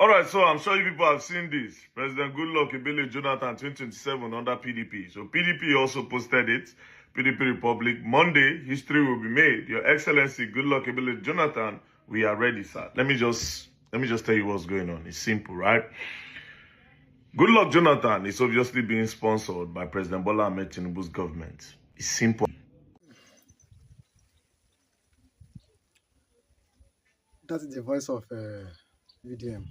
All right, so I'm sure you people have seen this. President Goodluck Jonathan 2027 under PDP. So PDP also posted it. PDP Republic. Monday, history will be made. Your Excellency Goodluck Jonathan, we are ready, sir. Let me just tell you what's going on. It's simple, right? Goodluck Jonathan is obviously being sponsored by President Bola Ahmed Tinubu's government. It's simple. That is the voice of VDM.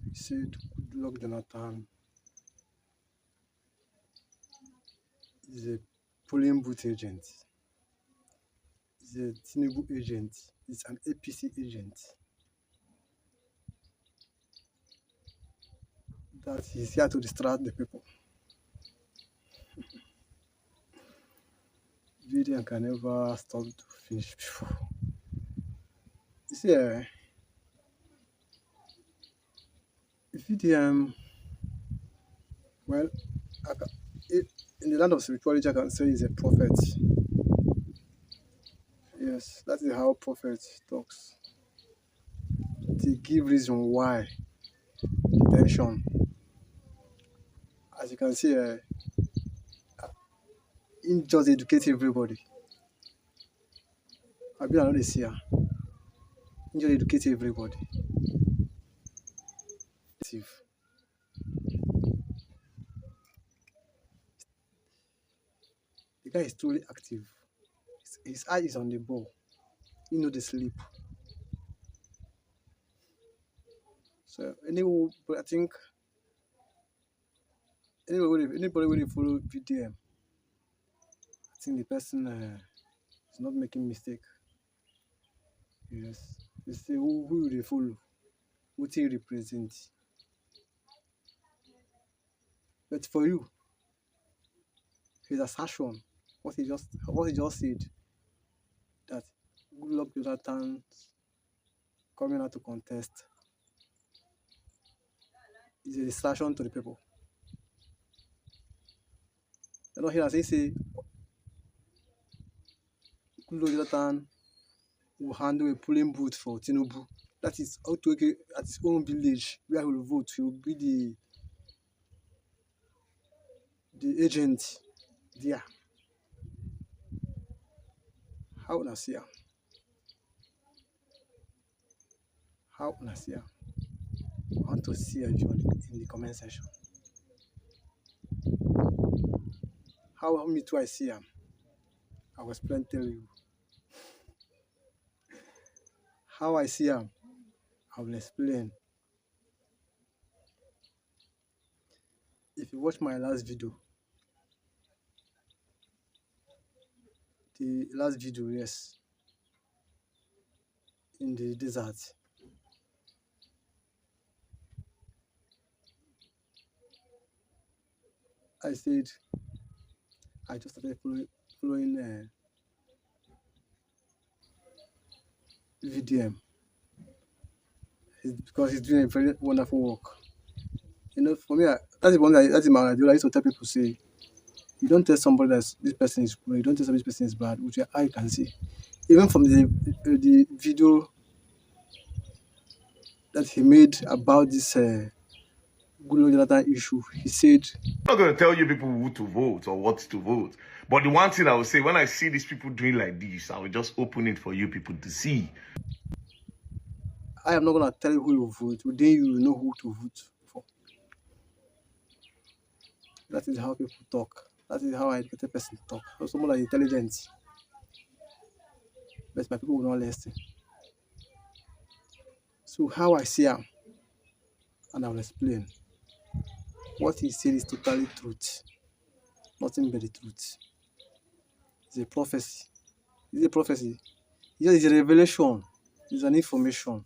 He said Goodluck Jonathan is a polling booth agent. He's a Tinubu agent. He's an APC agent. That he's here to distract the people. VDM can never stop to finish before. You see, VDM, well, in the land of spirituality, I can say he's a prophet. Yes, that is how prophet talks. They give reason why. Attention. As you can see, he just educate everybody. I've been another seer. He just educate everybody. The guy is truly active. His eye is on the ball. He know the sleep. So anyway, but I think anybody will follow VDM. I think the person is not making mistake. Yes, they say who will they follow, what he represent. But for you, his assertion, what he just said, that Goodluck Jonathan coming out to contest is a distraction to the people. You know, here as he say, Goodluck Jonathan will handle a polling booth for Tinubu. That is Ateke at his own village where he will vote. He will be the agent there. How na see am? How na see am? I want to see a view in the comment section. How me too I see am? I will explain tell you. How I see am, I will explain. If you watch my last video, yes, in the desert, I said I just started following VDM. Because he's doing a very wonderful work. You know, for me, that's my idea. I used to tell people, say, you don't tell somebody that this person is good, you don't tell somebody this person is bad, which your eye can see. Even from the video that he made about this Goodluck Jonathan issue, he said, I'm not going to tell you people who to vote or what to vote. But the one thing I will say, when I see these people doing like this, I will just open it for you people to see. I am not going to tell you who you vote. Then you will know who to vote for. That is how people talk. That is how an educated person talk. So someone like intelligent. But my people will not listen. So how I see him, and I will explain. What he said is totally truth. Nothing but the truth. It's a prophecy. It's a prophecy. It's a revelation. It's an information.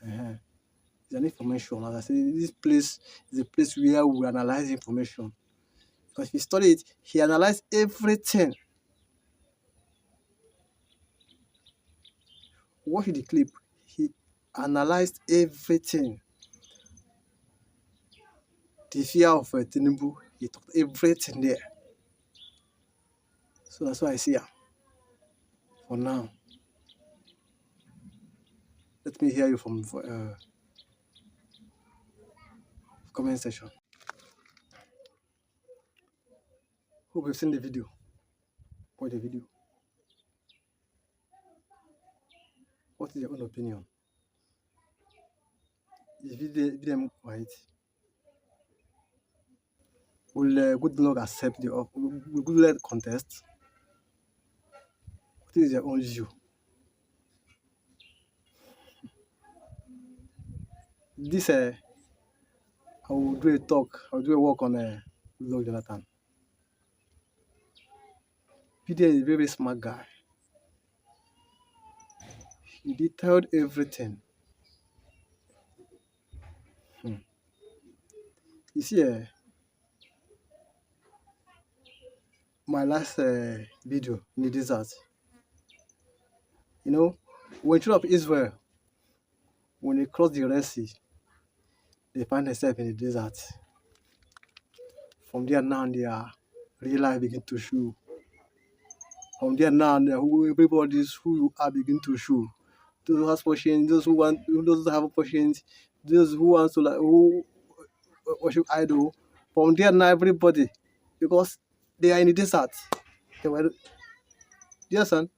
It's an information. As I said, this place is a place where we analyze information. Because if you study it, he analyzed everything. Watch the clip. He analyzed everything. The fear of Tinubu, he talked everything there. So that's why I see him for now. Let me hear you from comment section. Hope you've seen the video. Watch the video. What is your own opinion? Is VDM right? Will Goodluck accept will Goodluck contest? What is your own view? This I will do a talk. I will do a work on Goodluck Jonathan. VDM is a very, very smart guy. He detailed everything. You see, my last video in the desert. You know, when children of Israel, when they cross the Red Sea, they find themselves in the desert. From there now, their real life begin to show. From there now, everybody's who you are begin to show. Those who have patience, those who have patience, those who want to who worship idol. From there now, everybody, because they are in the desert. They were, yes, son,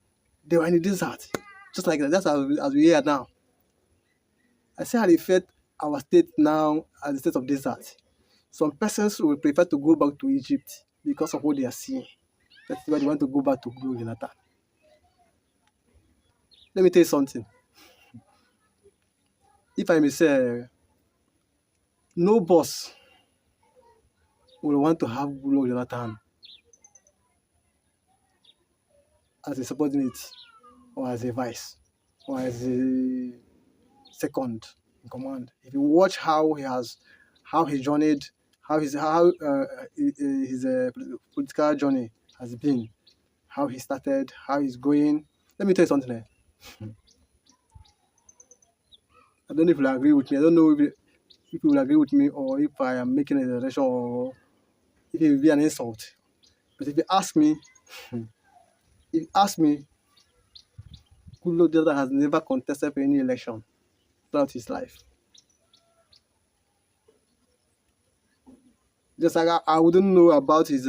they were in the desert, just like that. That's as we are now. I see how they felt our state now as the state of desert. Some persons will prefer to go back to Egypt because of what they are seeing. That's why they want to go back to Goodluck Jonathan. Let me tell you something. If I may say, no boss will want to have Goodluck Jonathan as a subordinate or as a vice or as a second in command. If you watch how he journeyed, how his political journey has been, how he started, how he's going. Let me tell you something there. I don't know if you'll agree with me. I don't know if you will agree with me or if I am making a generation or if it will be an insult. But if you ask me, Goodluck Jonathan has never contested for any election throughout his life. Just like I wouldn't know about his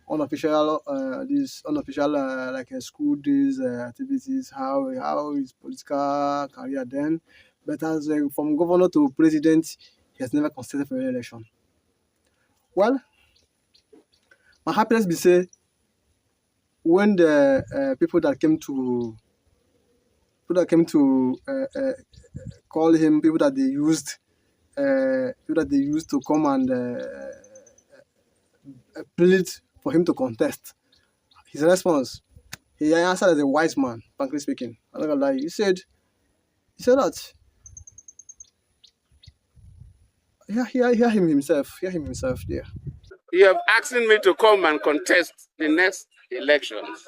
unofficial school days activities, how his political career then, but as from governor to president, he has never contested for any election. Well, my happiness be say when the people that came to call him, people that they used to come and plead for him to contest. His response, he answered as a wise man, frankly speaking. I'm not gonna lie. He said that. Hear him himself there. You have asked me to come and contest the next elections.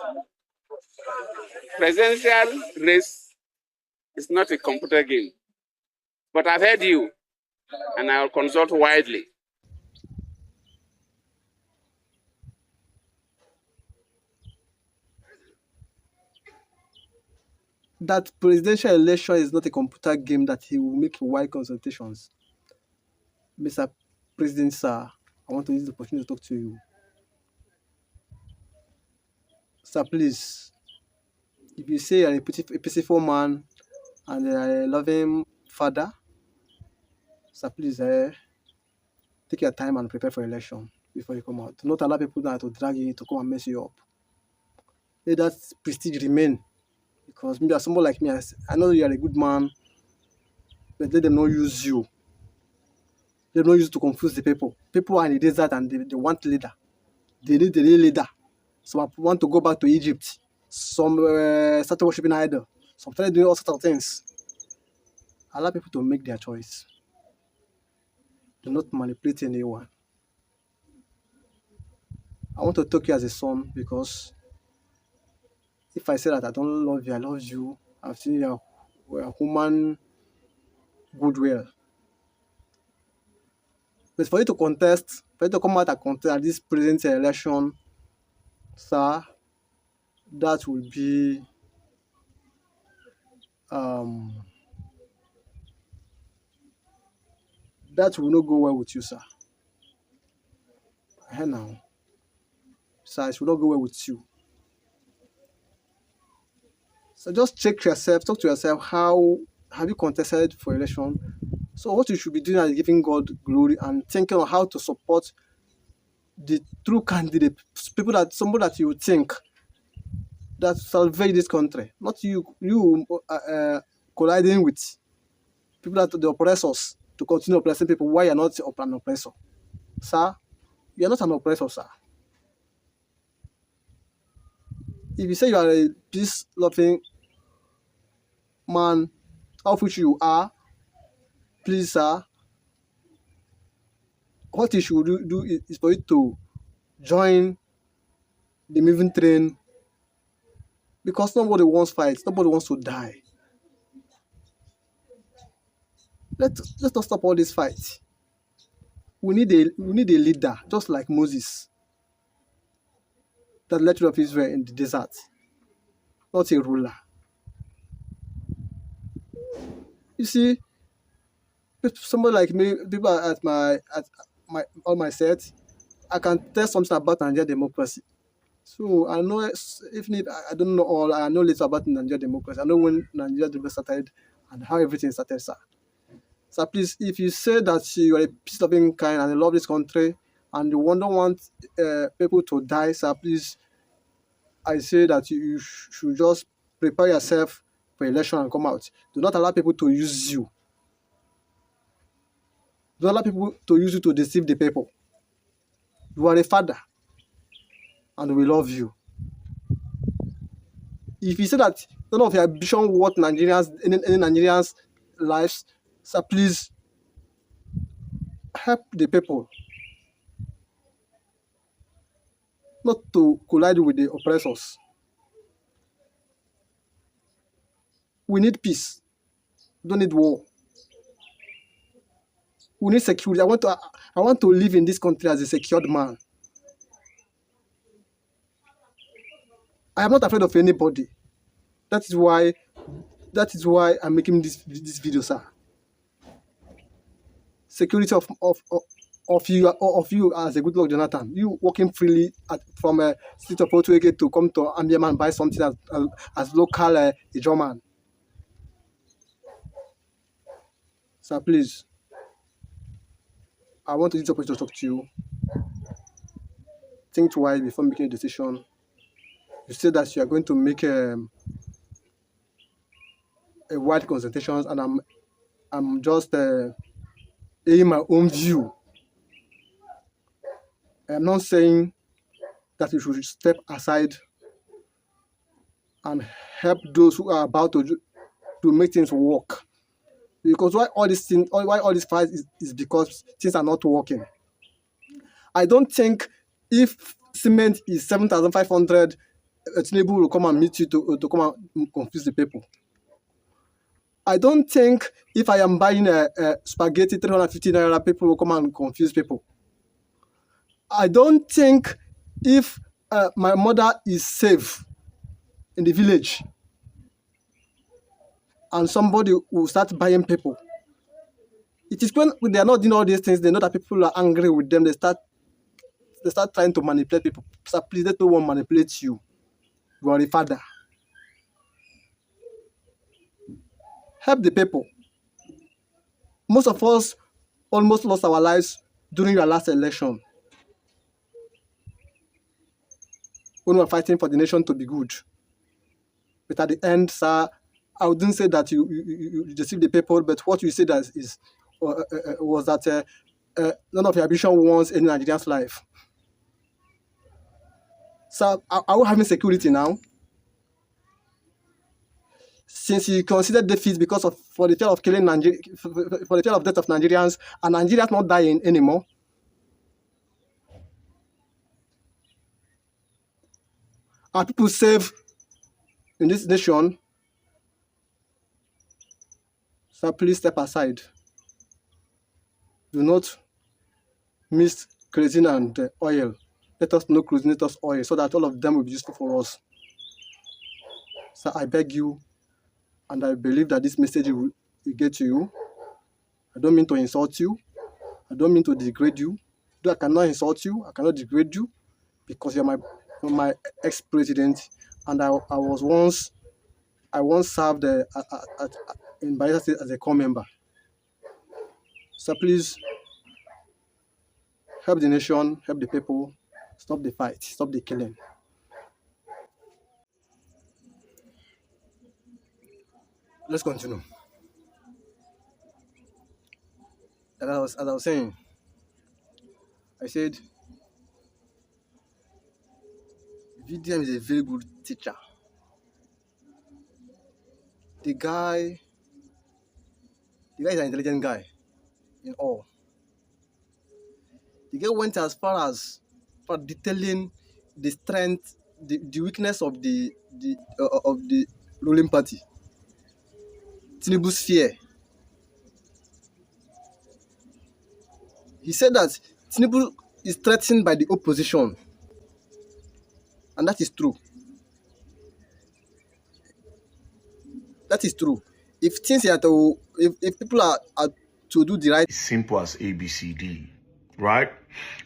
Presidential race is not a computer game. But I've heard you, and I'll consult widely. That presidential election is not a computer game that he will make wide consultations. Mr. President, sir, I want to use the opportunity to talk to you. Sir, please, if you say you're a peaceful man and a loving father, sir, please take your time and prepare for election before you come out. Do not allow people now to drag you to come and mess you up. Let that prestige remain. Because maybe someone like me, I know you are a good man, but let them not use you. Let them not use you to confuse the people. People are in the desert and they want leader. They need a real leader. Some want to go back to Egypt. Some started worshiping idol. Some started doing all sorts of things. Allow people to make their choice. Do not manipulate anyone. I want to talk to you as a son because if I say that I don't love you, I love you, I've seen your human goodwill. But for you to contest, for you to come out and contest at this present election, sir, that will be that will not go well with you, sir. Now, sir, it will not go well with you. So just check yourself, talk to yourself, how have you contested for election? So what you should be doing is giving God glory and thinking on how to support the true candidate, somebody that you think that salvage this country, not you colliding with people that the oppressors to continue oppressing people. Why you're not an oppressor, sir? You're not an oppressor, sir. If you say you are a peace-loving man, of which you are, please, sir, what you should do is for you to join the moving train, because nobody wants fights, nobody wants to die. Let us stop all these fights. We need a leader, just like Moses, that led of Israel in the desert, not a ruler. You see, somebody like me, people at my set, I can tell something about Nigerian democracy. So I know, even if I don't know all, I know little about Nigerian democracy. I know when Nigerian democracy started and how everything started, sir. So please, if you say that you are a peace-loving kind and you love this country and you don't want people to die, sir, please, I say that you should just prepare yourself for election and come out. Do not allow people to use you. Do not allow people to use you to deceive the people. You are a father, and we love you. If you say that none of your ambition worth Nigerians, any Nigerians' lives, so please help the people, not to collide with the oppressors. We need peace. We don't need war. We need security. I want to live in this country as a secured man. I am not afraid of anybody. That is why I'm making this video, sir. Security of you as a Goodluck Jonathan. You walking freely from a street of Ateke to come to Ambiama and buy something as local German. Sir, please, I want to use the opportunity to talk to you. Think twice before making a decision. You say that you are going to make a wide consultation, and I'm just in my own view. I'm not saying that you should step aside and help those who are about to make things work. Because why all this fight is because things are not working. I don't think if cement is 7,500, Tinubu will come and meet you to come and confuse the people. I don't think if I am buying a spaghetti 350 naira, people will come and confuse people. I don't think if my mother is safe in the village and somebody will start buying people. It is when they are not doing all these things, they know that people are angry with them, they start trying to manipulate people. So please, let no one manipulate you. You are a father. Help the people. Most of us almost lost our lives during your last election, when we were fighting for the nation to be good. But at the end, sir, I wouldn't say that you deceived the people, but what you said was that none of your ambition wants any Nigerian's life. So are we having security now? Since you consider defeat for the fear of killing for the fear of death of Nigerians, and Nigerians not dying anymore. Are people safe in this nation? So please step aside. Do not mix kerosene and oil. Let us know kerosene, let us oil, so that all of them will be useful for us. So I beg you, and I believe that this message will get to you. I don't mean to insult you. I don't mean to degrade you. Though I cannot insult you, I cannot degrade you, because you're my ex-president, and I once served in Bayelsa State as a core member. So please help the nation, help the people, stop the fight, stop the killing. Let's continue. As I was saying, I said VDM is a very good teacher. The guy is an intelligent guy in all. The guy went as far as for detailing the strength, the weakness of the ruling party, Tinubu's fear. He said that Tinubu is threatened by the opposition, and that is true. That is true. If things are to, if people are to do the right, Simple as ABCD, right?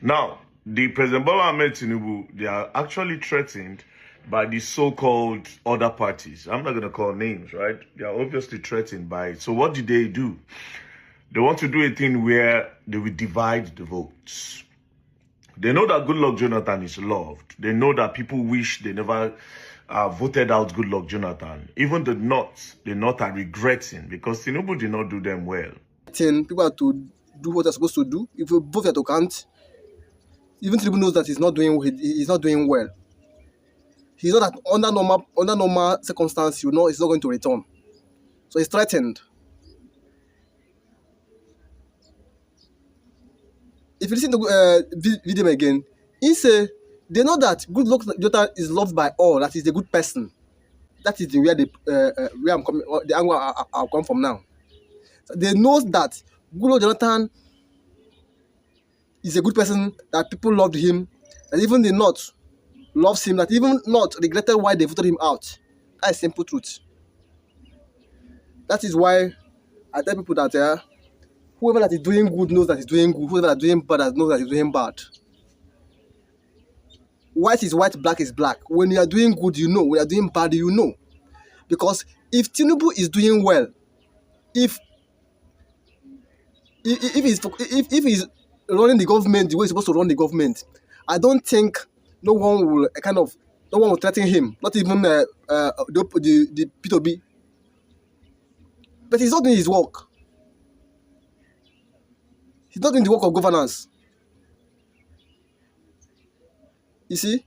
Now, the President Bola Ahmed Tinubu, they are actually threatened by the so-called other parties. I'm not going to call names, right? They are obviously threatened by it. So what do? They want to do a thing where they will divide the votes. They know that Goodluck Jonathan is loved. They know that people wish they never voted out Goodluck Jonathan. Even the North are regretting because Tinubu did not do them well. People are to do what they're supposed to do. If you vote to count, even Tinubu knows that he's not doing well. He's not that under normal circumstance, you know, he's not going to return. So he's threatened. If you listen to VDM again, he say they know that Goodluck Jonathan is loved by all. That is a good person. That is where I'm coming. The angle I'll come from now. So they know that Goodluck Jonathan is a good person. That people loved him, and even the North loves him. That even North regretted why they voted him out. That is simple truth. That is why I tell people that whoever that is doing good knows that he's doing good. Whoever that is doing bad knows that he's doing bad. White is white, black is black. When you are doing good, you know. When you are doing bad, you know. Because if Tinubu is doing well, if he's running the government the way he's supposed to run the government, I don't think no one will threaten him. Not even the P2B. But he's not doing his work. He's not doing the work of governance. You see,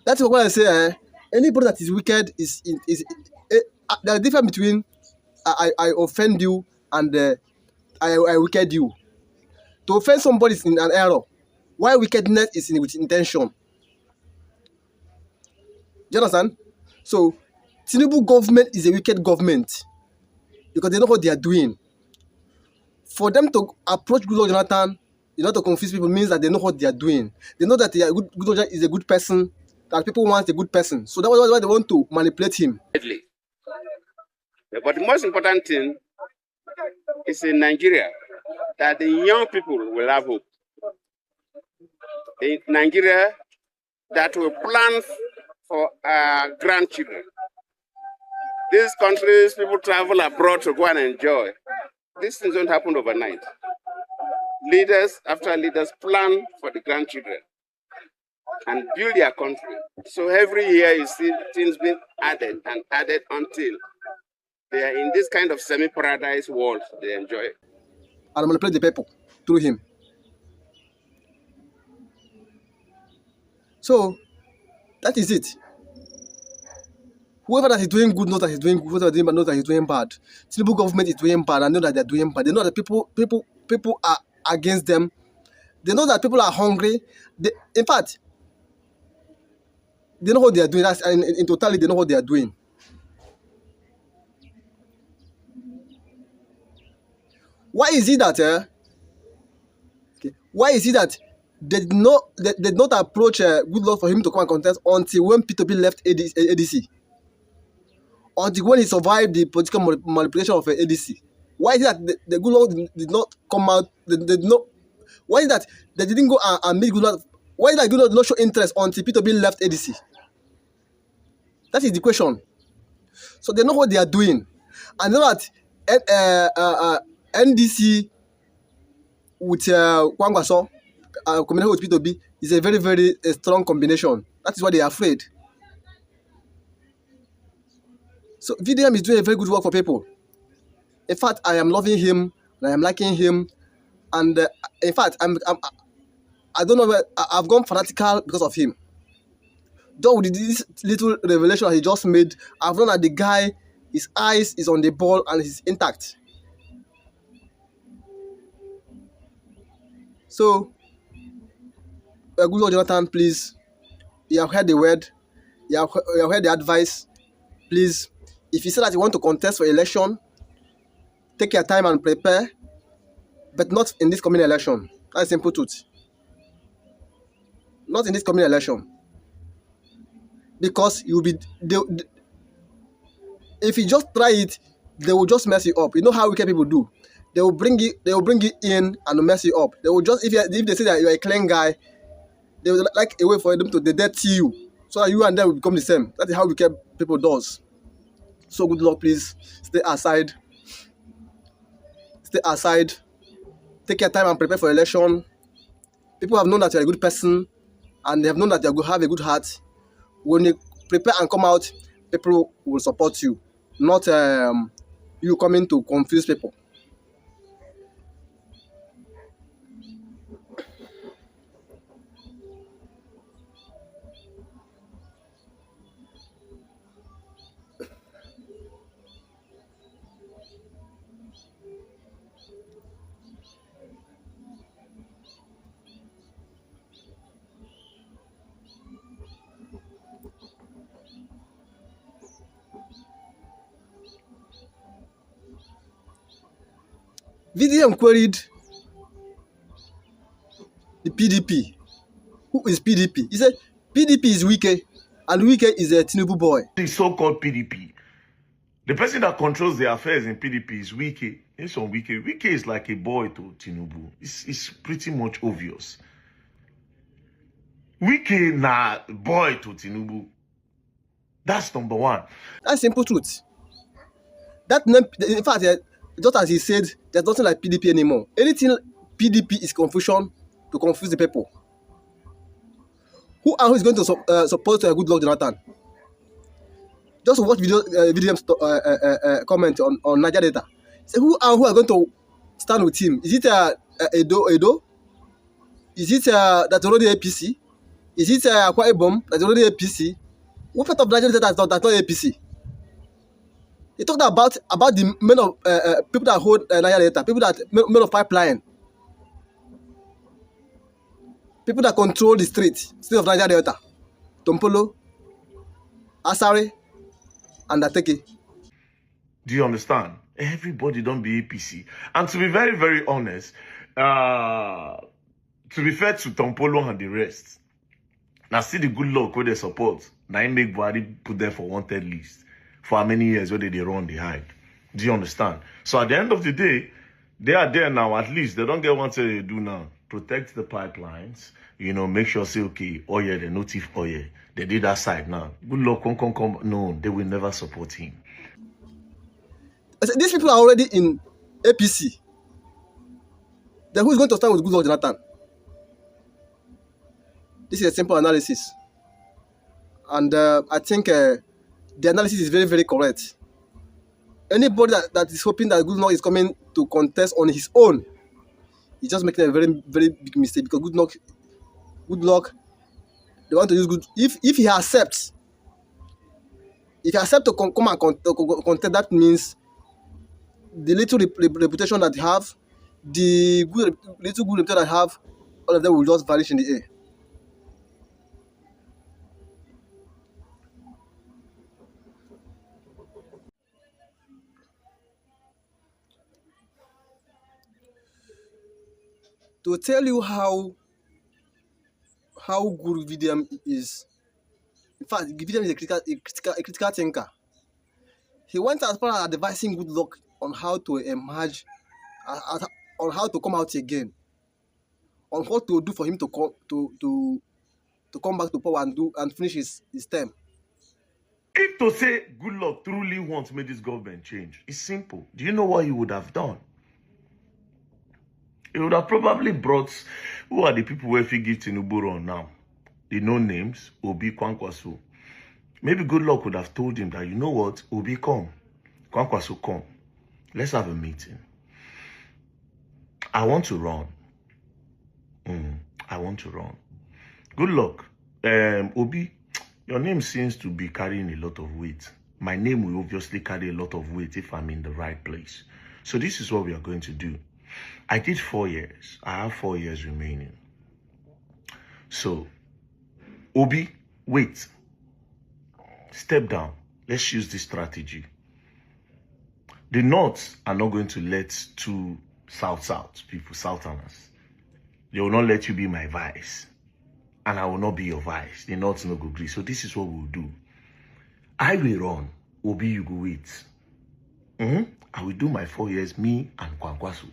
that's why I say anybody that is wicked is there's a difference between I offend you and I wicked you. To offend somebody is in an error, while wickedness is with intention. Do you understand? So Tinubu government is a wicked government because they know what they are doing. For them to approach Goodluck Jonathan, to confuse people, means that they know what they are doing. They know that Goodluck is a good person, that people want a good person. So that's why they want to manipulate him. But the most important thing is in Nigeria that the young people will have hope. In Nigeria, that will plan for our grandchildren. These countries, people travel abroad to go and enjoy. These things don't happen overnight. Leaders after leaders plan for the grandchildren and build their country. So every year you see things being added and added until they are in this kind of semi-paradise world they enjoy. And manipulate the people through him. So that is it. Whoever that is doing good knows that he's doing good. Whoever that is doing bad knows that he's doing bad. Tinubu government is doing bad. I know that they're doing bad. They know that people are against them. They know that people are hungry. In fact, they know what they are doing. In totality, they know what they are doing. Why is it that? Why is it that they did not approach Goodluck for him to come and contest until when P2P left ADC? until when he survived the political manipulation of ADC. Why is it that the Goodluck did not come out? They did not. Why is it that they didn't go and meet Goodluck? Why is it that Goodluck did not show interest until P2B left ADC? That is the question. So they know what they are doing, and they know that NDC with Kwangwaso combination with P2B is a very, very strong combination. That is why they are afraid. So VDM is doing a very good work for people. In fact, I am loving him, and I am liking him, and in fact, I don't know where I've gone fanatical because of him. Though with this little revelation he just made, I've known that the guy, his eyes is on the ball and he's intact. So, Goodluck Jonathan, please, you have heard the word, you have heard the advice. Please, if you say that you want to contest for election, take your time and prepare, but not in this coming election. That's simple truth. Not in this coming election. Because you will be, if you just try it, they will just mess you up. You know how wicked people do. They will bring you in and mess you up. They will just, if they say that you're a clean guy, they will like a way for them to dirty you, so that you and them will become the same. That is how wicked people does. So Goodluck, please stay aside. Stay aside. Take your time and prepare for election. People have known that you're a good person, and they have known that you have a good heart. When you prepare and come out, people will support you, not you coming to confuse people. VDM queried the PDP. Who is PDP? He said PDP is Wike, and Wike is a Tinubu boy. The so-called PDP. The person that controls the affairs in PDP is Wike. Nyesom Wike. Wike is like a boy to Tinubu. It's pretty much obvious. Wike na boy to Tinubu. That's number one. That's simple truth. That name, in fact, just as he said, there's nothing like PDP anymore. Anything PDP is confusion to confuse the people. Who is going to support Goodluck Jonathan? Just watch VDM's comment on Niger data. Say who are going to stand with him? Is it Edo? Is it that's already APC? Is it Akwa Ibom that's already APC? What part of Niger data that's not APC? He talked about the men of people that hold Niger data, people that men of pipeline, people that control the state of Niger Delta, Tompolo, Asari, and Ateke. Do you understand? Everybody don't be APC. And to be very, very honest, to be fair to Tompolo and the rest, now see the Goodluck where they support. Now he make Buhari put them for wanted list. For how many years where they run the hide. Do you understand? So at the end of the day, they are there now. At least they don't get what they do now. Protect the pipelines. You know, make sure say, okay, oh yeah, they no thief, oh yeah. They did that side now. Goodluck, come. No, they will never support him. These people are already in APC. Then who's going to stand with Goodluck Jonathan? This is a simple analysis. And I think the analysis is very, very correct. Anybody that is hoping that Goodluck is coming to contest on his own, he's just making a very, very big mistake, because Goodluck, they want to use good. If he accepts, to come and contest, that means the little reputation that they have, the little good reputation that they have, all of them will just vanish in the air. To tell you how good VDM is, in fact, VDM is a critical thinker. He went as far as advising Goodluck on how to emerge, on how to come out again, on what to do for him to come back to power and finish his term. If to say Goodluck truly wants to make this government change, it's simple. Do you know what he would have done? He would have probably brought, who are the people where he give Tinubu on now? The no names, Obi, Kwankwaso. Maybe Goodluck would have told him that, you know what, Obi, come. Kwankwaso, come. Let's have a meeting. I want to run. I want to run. Goodluck. Obi, your name seems to be carrying a lot of weight. My name will obviously carry a lot of weight if I'm in the right place. So this is what we are going to do. I did 4 years. I have 4 years remaining. So, Obi, wait. Step down. Let's use this strategy. The North are not going to let two South people, Southerners. They will not let you be my vice. And I will not be your vice. The North no go agree. So this is what we'll do. I will run. Obi, you go wait. I will do my 4 years, me and Kwankwaso.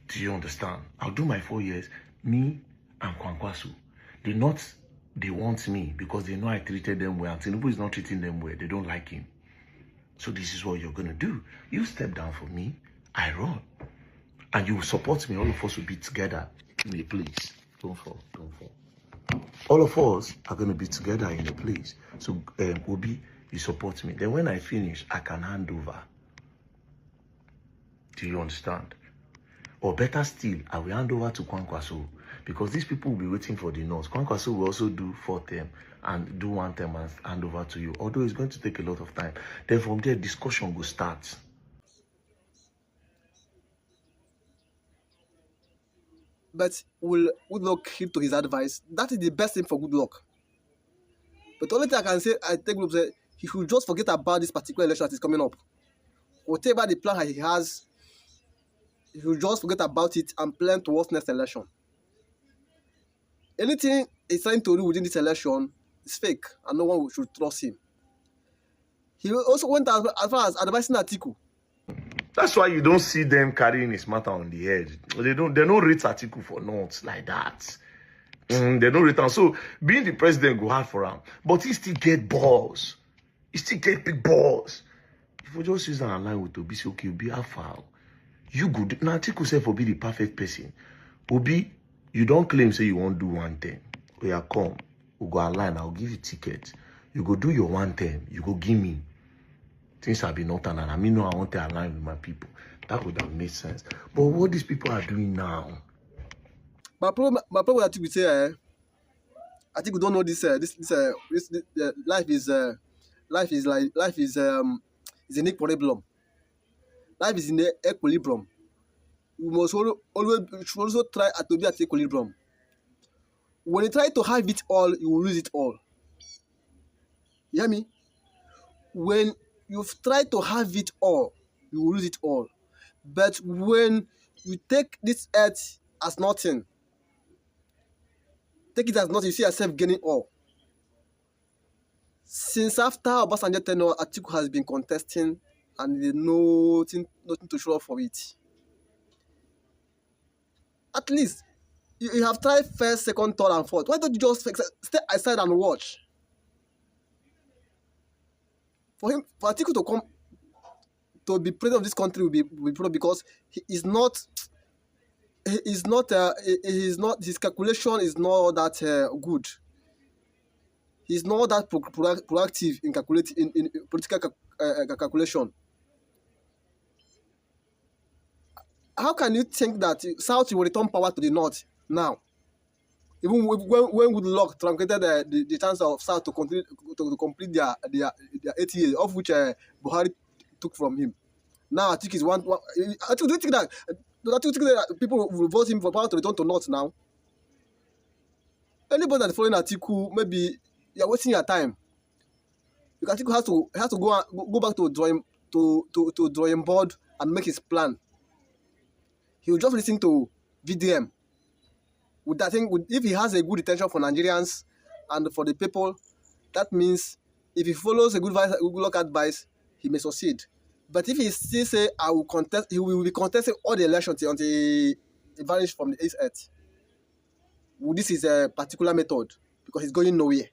Do you understand? I'll do my 4 years, me and Kwankwaso. The North, they want me because they know I treated them well. And Tinubu is not treating them well. They don't like him. So this is what you're going to do. You step down for me, I run. And you will support me. All of us will be together in a place. Don't fall, don't fall. All of us are going to be together in a place. So, Obi, you support me. Then when I finish, I can hand over. Do you understand? Or better still, I will hand over to Kwankwaso. Because these people will be waiting for the North. Kwankwaso will also do 4 term and do 1 term and hand over to you. Although it's going to take a lot of time. Then from there, discussion will start. But will Goodluck heed to his advice? That is the best thing for Goodluck. But the only thing I can say, I think he should just forget about this particular election that is coming up. Whatever the plan he has, he should just forget about it and plan towards next election. Anything he's trying to do within this election is fake, and no one should trust him. He also went as far as advising Atiku. That's why you don't see them carrying his matter on the head. They don't rate Atiku for notes like that. They don't rate him. So being the president go hard for him. But he still get balls. He still get big balls. If we just use that line with Obi, say, okay, Obi, how far? You good. Now Atiku say for be the perfect person. Obi, you don't claim say you won't do 1 term. We are come. We'll go online. I'll give you ticket. You go do your 1 term. You go give me. Things have been not and I mean, no, I want to align with my people. That would have made sense. But what these people are doing now? My problem with Atiku say, Atiku don't know this. Life is an equilibrium. Life is in the equilibrium. You must should also try to be at equilibrium. When you try to have it all, you will lose it all. You hear me? When you've tried to have it all, you will lose it all. But when you take this earth as nothing, take it as nothing, you see yourself gaining all. Since after Obasanjo tenure, Atiku has been contesting and there's nothing to show up for it. At least, you have tried first, second, third, and fourth. Why don't you just stay aside and watch? For Atiku to come to be president of this country will be problem because his calculation is not that good. He's not that proactive in calculating in political calculation. How can you think that South will return power to the North now? Even when Goodluck truncated the chance of South to complete their 8 years, of which Buhari took from him. Now I think he's one. I think that people will vote him for power to return to North now. Anybody that's following Atiku, maybe you're wasting your time. Because Atiku has to go back to drawing board and make his plan. He will just listen to VDM. If he has a good intention for Nigerians and for the people, that means if he follows a Goodluck advice, he may succeed. But if he still say, I will contest, he will be contesting all the elections until he vanishes from the earth. Well, this is a particular method because he's going nowhere.